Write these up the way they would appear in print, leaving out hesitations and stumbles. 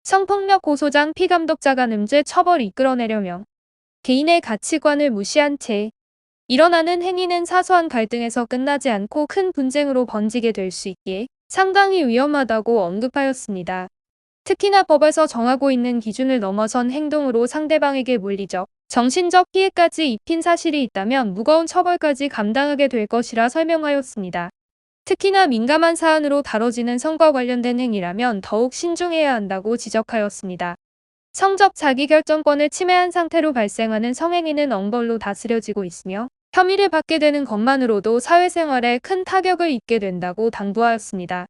성폭력 고소장 피감독자 간음죄 처벌 이끌어내려면 개인의 가치관을 무시한 채 일어나는 행위는 사소한 갈등에서 끝나지 않고 큰 분쟁으로 번지게 될 수 있기에 상당히 위험하다고 언급하였습니다. 특히나 법에서 정하고 있는 기준을 넘어선 행동으로 상대방에게 물리적, 정신적 피해까지 입힌 사실이 있다면 무거운 처벌까지 감당하게 될 것이라 설명하였습니다. 특히나 민감한 사안으로 다뤄지는 성과 관련된 행위라면 더욱 신중해야 한다고 지적하였습니다. 성적 자기결정권을 침해한 상태로 발생하는 성행위는 엄벌로 다스려지고 있으며 혐의를 받게 되는 것만으로도 사회생활에 큰 타격을 입게 된다고 당부하였습니다.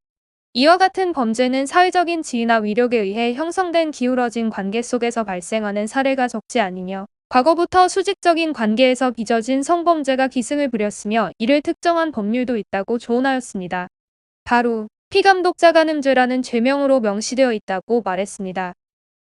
이와 같은 범죄는 사회적인 지위나 위력에 의해 형성된 기울어진 관계 속에서 발생하는 사례가 적지 않으며 과거부터 수직적인 관계에서 빚어진 성범죄가 기승을 부렸으며 이를 특정한 법률도 있다고 조언하였습니다. 바로 피감독자 간음죄라는 죄명으로 명시되어 있다고 말했습니다.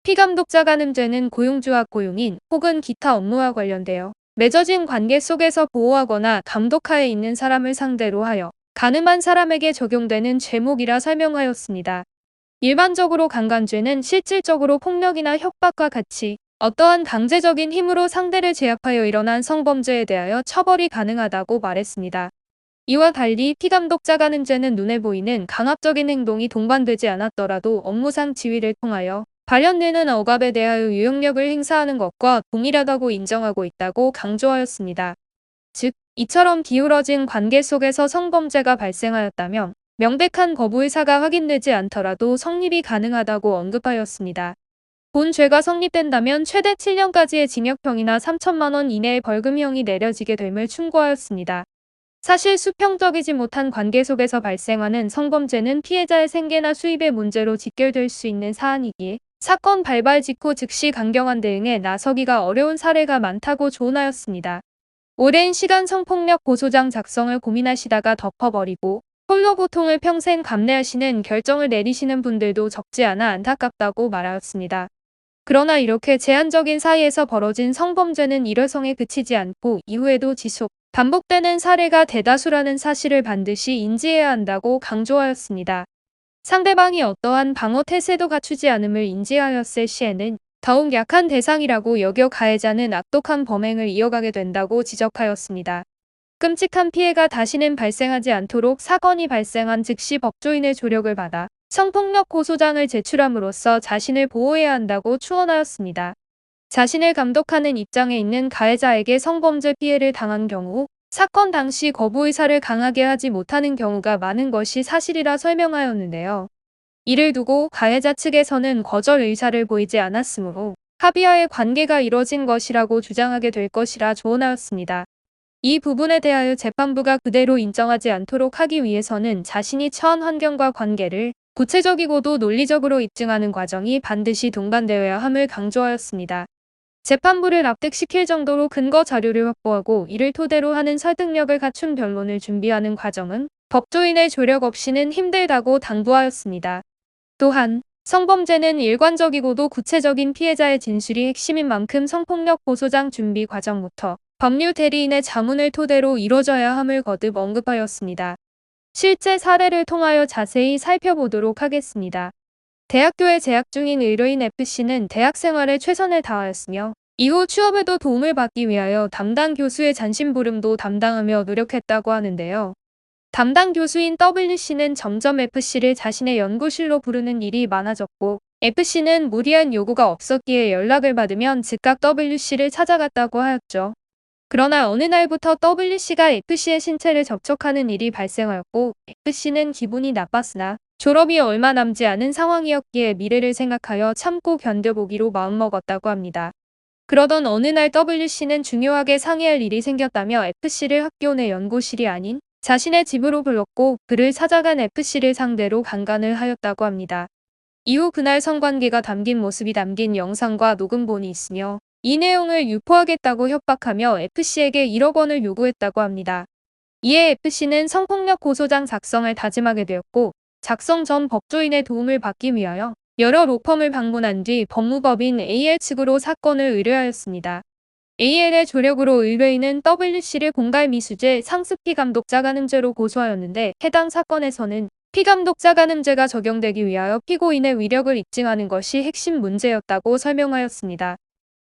피감독자 간음죄는 고용주와 고용인 혹은 기타 업무와 관련되어 맺어진 관계 속에서 보호하거나 감독하에 있는 사람을 상대로 하여 간음한 사람에게 적용되는 죄목이라 설명하였습니다. 일반적으로 강간죄는 실질적으로 폭력이나 협박과 같이 어떠한 강제적인 힘으로 상대를 제압하여 일어난 성범죄에 대하여 처벌이 가능하다고 말했습니다. 이와 달리 피감독자 간음죄는 눈에 보이는 강압적인 행동이 동반되지 않았더라도 업무상 지위를 통하여 발현되는 억압에 대하여 유용력을 행사하는 것과 동일하다고 인정하고 있다고 강조하였습니다. 즉, 이처럼 기울어진 관계 속에서 성범죄가 발생하였다면 명백한 거부 의사가 확인되지 않더라도 성립이 가능하다고 언급하였습니다. 본 죄가 성립된다면 최대 7년까지의 징역형이나 3천만 원 이내의 벌금형이 내려지게 됨을 충고하였습니다. 사실 수평적이지 못한 관계 속에서 발생하는 성범죄는 피해자의 생계나 수입의 문제로 직결될 수 있는 사안이기에 사건 발발 직후 즉시 강경한 대응에 나서기가 어려운 사례가 많다고 조언하였습니다. 오랜 시간 성폭력 고소장 작성을 고민하시다가 덮어버리고 홀로 고통을 평생 감내하시는 결정을 내리시는 분들도 적지 않아 안타깝다고 말하였습니다. 그러나 이렇게 제한적인 사이에서 벌어진 성범죄는 일회성에 그치지 않고 이후에도 지속, 반복되는 사례가 대다수라는 사실을 반드시 인지해야 한다고 강조하였습니다. 상대방이 어떠한 방어 태세도 갖추지 않음을 인지하였을 시에는 더욱 약한 대상이라고 여겨 가해자는 악독한 범행을 이어가게 된다고 지적하였습니다. 끔찍한 피해가 다시는 발생하지 않도록 사건이 발생한 즉시 법조인의 조력을 받아 성폭력 고소장을 제출함으로써 자신을 보호해야 한다고 추원하였습니다. 자신을 감독하는 입장에 있는 가해자에게 성범죄 피해를 당한 경우 사건 당시 거부 의사를 강하게 하지 못하는 경우가 많은 것이 사실이라 설명하였는데요. 이를 두고 가해자 측에서는 거절 의사를 보이지 않았으므로 합의하에 관계가 이뤄진 것이라고 주장하게 될 것이라 조언하였습니다. 이 부분에 대하여 재판부가 그대로 인정하지 않도록 하기 위해서는 자신이 처한 환경과 관계를 구체적이고도 논리적으로 입증하는 과정이 반드시 동반되어야 함을 강조하였습니다. 재판부를 납득시킬 정도로 근거 자료를 확보하고 이를 토대로 하는 설득력을 갖춘 변론을 준비하는 과정은 법조인의 조력 없이는 힘들다고 당부하였습니다. 또한 성범죄는 일관적이고도 구체적인 피해자의 진술이 핵심인 만큼 성폭력 고소장 준비 과정부터 법률 대리인의 자문을 토대로 이뤄져야 함을 거듭 언급하였습니다. 실제 사례를 통하여 자세히 살펴보도록 하겠습니다. 대학교에 재학 중인 의뢰인 F씨는 대학 생활에 최선을 다하였으며 이후 취업에도 도움을 받기 위하여 담당 교수의 잔심부름도 담당하며 노력했다고 하는데요. 담당 교수인 W씨는 점점 F씨를 자신의 연구실로 부르는 일이 많아졌고 F씨는 무리한 요구가 없었기에 연락을 받으면 즉각 W씨를 찾아갔다고 하였죠. 그러나 어느 날부터 W씨가 F씨의 신체를 접촉하는 일이 발생하였고 F씨는 기분이 나빴으나 졸업이 얼마 남지 않은 상황이었기에 미래를 생각하여 참고 견뎌보기로 마음먹었다고 합니다. 그러던 어느 날 W씨는 중요하게 상의할 일이 생겼다며 F씨를 학교 내 연구실이 아닌 자신의 집으로 불렀고 그를 찾아간 F씨를 상대로 강간을 하였다고 합니다. 이후 그날 성관계가 담긴 모습이 담긴 영상과 녹음본이 있으며 이 내용을 유포하겠다고 협박하며 F씨에게 1억 원을 요구했다고 합니다. 이에 F씨는 성폭력 고소장 작성을 다짐하게 되었고 작성 전 법조인의 도움을 받기 위하여 여러 로펌을 방문한 뒤 법무법인 AL 측으로 사건을 의뢰하였습니다. AL의 조력으로 의뢰인은 W씨를 공갈미수죄 상습 피감독자 간음죄로 고소하였는데 해당 사건에서는 피감독자간음죄가 적용되기 위하여 피고인의 위력을 입증하는 것이 핵심 문제였다고 설명하였습니다.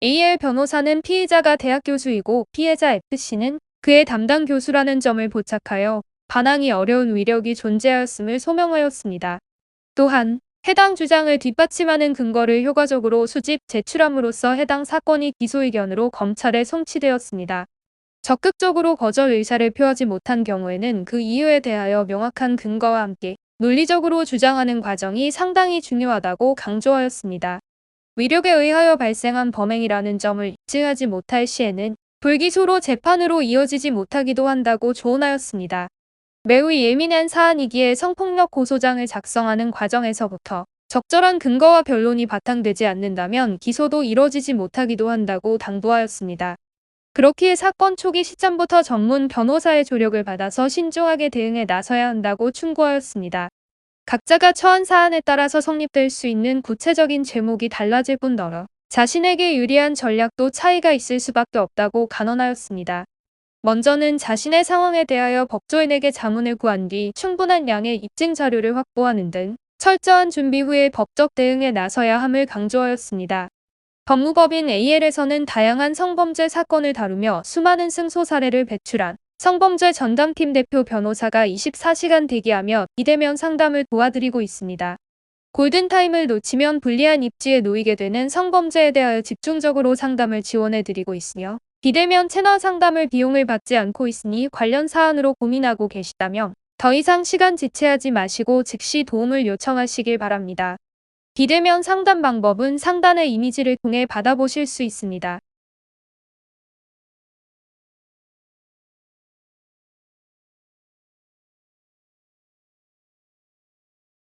AL 변호사는 피의자가 대학 교수이고 피해자 F씨는 그의 담당 교수라는 점을 포착하여 반항이 어려운 위력이 존재하였음을 소명하였습니다. 또한 해당 주장을 뒷받침하는 근거를 효과적으로 수집, 제출함으로써 해당 사건이 기소 의견으로 검찰에 송치되었습니다. 적극적으로 거절 의사를 표하지 못한 경우에는 그 이유에 대하여 명확한 근거와 함께 논리적으로 주장하는 과정이 상당히 중요하다고 강조하였습니다. 위력에 의하여 발생한 범행이라는 점을 입증하지 못할 시에는 불기소로 재판으로 이어지지 못하기도 한다고 조언하였습니다. 매우 예민한 사안이기에 성폭력 고소장을 작성하는 과정에서부터 적절한 근거와 변론이 바탕되지 않는다면 기소도 이뤄지지 못하기도 한다고 당부하였습니다. 그렇기에 사건 초기 시점부터 전문 변호사의 조력을 받아서 신중하게 대응에 나서야 한다고 충고하였습니다. 각자가 처한 사안에 따라서 성립될 수 있는 구체적인 제목이 달라질 뿐더러 자신에게 유리한 전략도 차이가 있을 수밖에 없다고 간언하였습니다. 먼저는 자신의 상황에 대하여 법조인에게 자문을 구한 뒤 충분한 양의 입증 자료를 확보하는 등 철저한 준비 후에 법적 대응에 나서야 함을 강조하였습니다. 법무법인 AL에서는 다양한 성범죄 사건을 다루며 수많은 승소 사례를 배출한 성범죄 전담팀 대표 변호사가 24시간 대기하며 비대면 상담을 도와드리고 있습니다. 골든타임을 놓치면 불리한 입지에 놓이게 되는 성범죄에 대하여 집중적으로 상담을 지원해드리고 있으며 비대면 채널 상담을 비용을 받지 않고 있으니 관련 사안으로 고민하고 계시다면 더 이상 시간 지체하지 마시고 즉시 도움을 요청하시길 바랍니다. 비대면 상담 방법은 상단의 이미지를 통해 받아보실 수 있습니다.